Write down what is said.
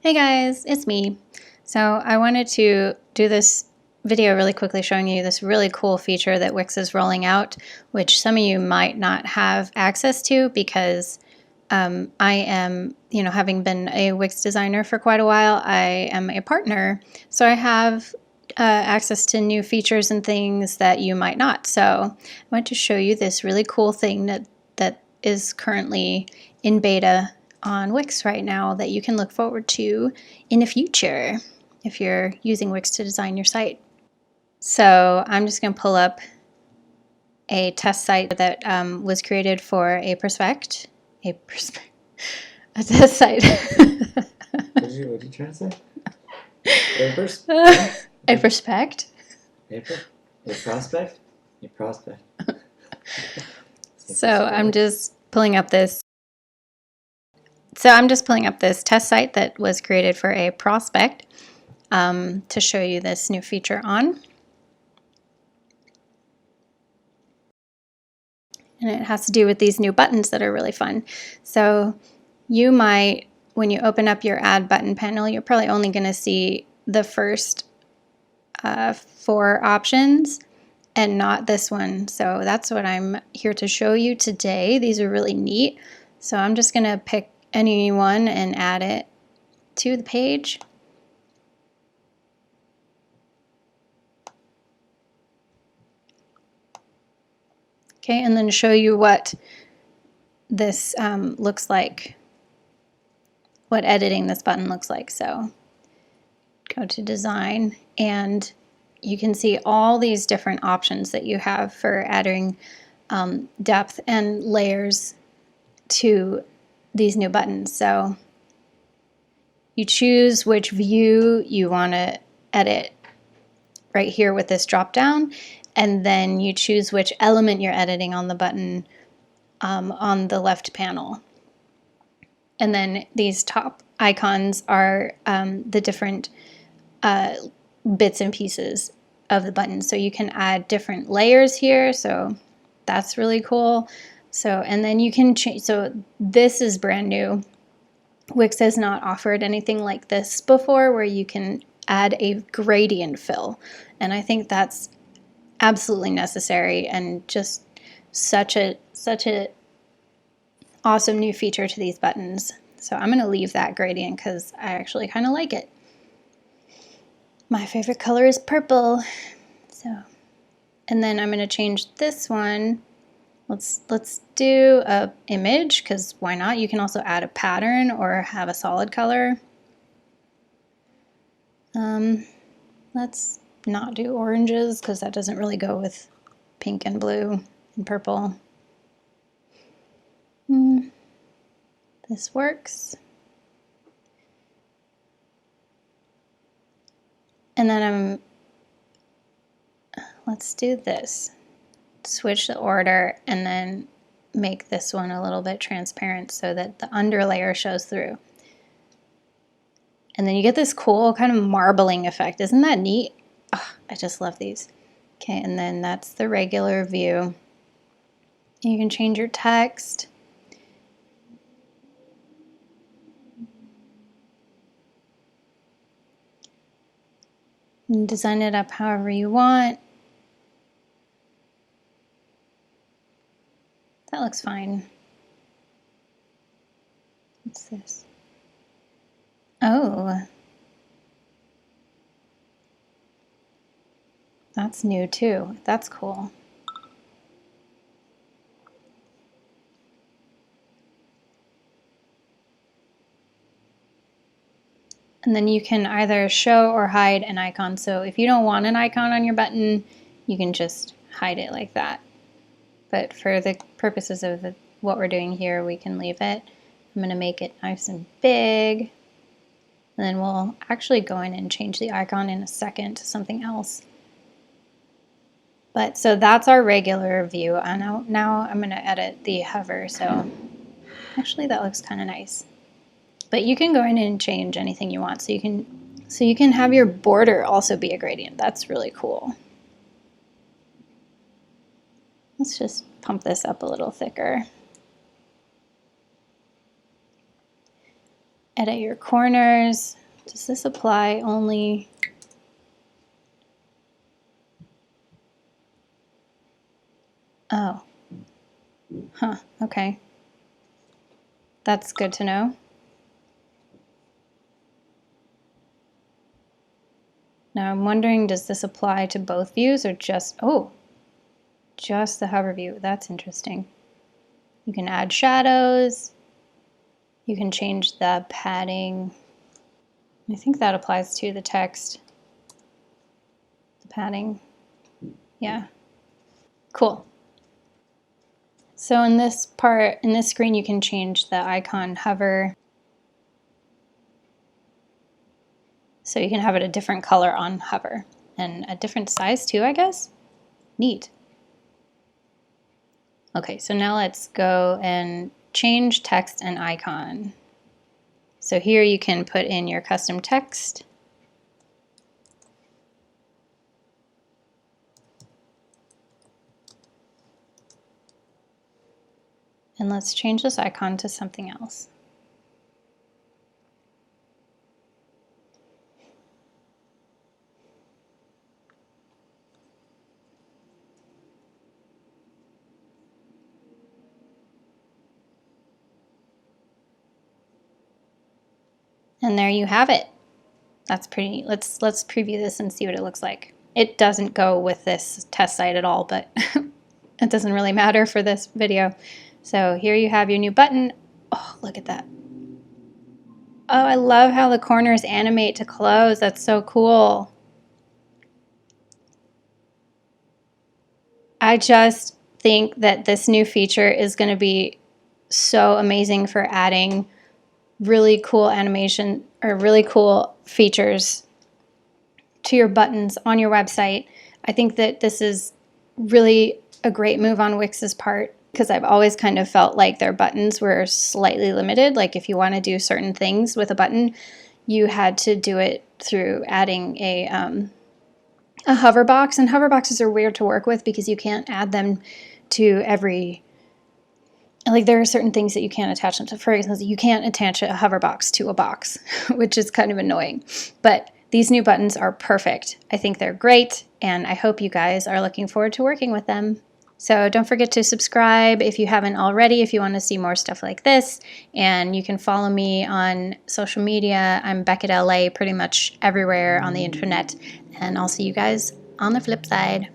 Hey guys, it's me. So I wanted to do this video really quickly showing you this really cool feature that Wix is rolling out, which some of you might not have access to because I am, having been a Wix designer for quite a while, I am a partner. So I have access to new features and things that you might not. So I want to show you this really cool thing that is currently in beta on Wix right now that you can look forward to in the future if you're using Wix to design your site. So I'm just going to pull up a test site that was created for a test site. What did you try to say? A prospect. A prospect? A prospect. So I'm just pulling up this. So I'm just pulling up this test site that was created for a prospect to show you this new feature on. And it has to do with these new buttons that are really fun. So you might, when you open up your add button panel, you're probably only going to see the first 4 options and not this one. So that's what I'm here to show you today. These are really neat. So I'm just going to pick any one and add it to the page. Okay, and then show you what this looks like, what editing this button looks like. So go to design and you can see all these different options that you have for adding depth and layers to these new buttons. So you choose which view you want to edit right here with this drop down, and then you choose which element you're editing on the button on the left panel. And then these top icons are the different bits and pieces of the button. So you can add different layers here. So that's really cool. So, and then you can change. So this is brand new. Wix has not offered anything like this before where you can add a gradient fill. And I think that's absolutely necessary and just such a awesome new feature to these buttons. So I'm going to leave that gradient because I actually kind of like it. My favorite color is purple. So, and then I'm going to change this one. Let's do a image because why not? You can also add a pattern or have a solid color. Let's not do oranges because that doesn't really go with pink and blue and purple. This works. And then let's do this. Switch the order and then make this one a little bit transparent so that the under layer shows through. And then you get this cool kind of marbling effect. Isn't that neat? Oh, I just love these. Okay, and then that's the regular view. You can change your text. And design it up however you want. That looks fine. What's this? Oh. That's new too. That's cool. And then you can either show or hide an icon. So if you don't want an icon on your button, you can just hide it like that. But for the purposes of what we're doing here, we can leave it. I'm going to make it nice and big. And then we'll actually go in and change the icon in a second to something else. But so that's our regular view. And now I'm going to edit the hover. So actually that looks kind of nice. But you can go in and change anything you want. So you can have your border also be a gradient. That's really cool. Let's just pump this up a little thicker. Edit your corners. Does this apply only? Oh. Huh, okay. That's good to know. Now I'm wondering, does this apply to both views or just, oh, just the hover view? That's interesting. You can add shadows. You can change the padding. I think that applies to the text. The padding. Yeah. Cool. So in this part, in this screen, you can change the icon hover. So you can have it a different color on hover and a different size too, I guess. Neat. Okay, so now let's go and change text and icon. So here you can put in your custom text. And let's change this icon to something else. And there you have it. That's pretty neat. Let's preview this and see what it looks like. It doesn't go with this test site at all, but it doesn't really matter for this video. So here you have your new button. Oh, look at that. Oh, I love how the corners animate to close. That's so cool. I just think that this new feature is going to be so amazing for adding really cool animation or really cool features to your buttons on your website. I think that this is really a great move on Wix's part because I've always kind of felt like their buttons were slightly limited. Like if you want to do certain things with a button, you had to do it through adding a hover box, and hover boxes are weird to work with because you can't add them to every, like there are certain things that you can't attach them to. For example, you can't attach a hover box to a box, which is kind of annoying. But these new buttons are perfect. I think they're great, and I hope you guys are looking forward to working with them. So don't forget to subscribe if you haven't already, if you want to see more stuff like this. And you can follow me on social media. I'm Beckett LA pretty much everywhere on the internet. And I'll see you guys on the flip side.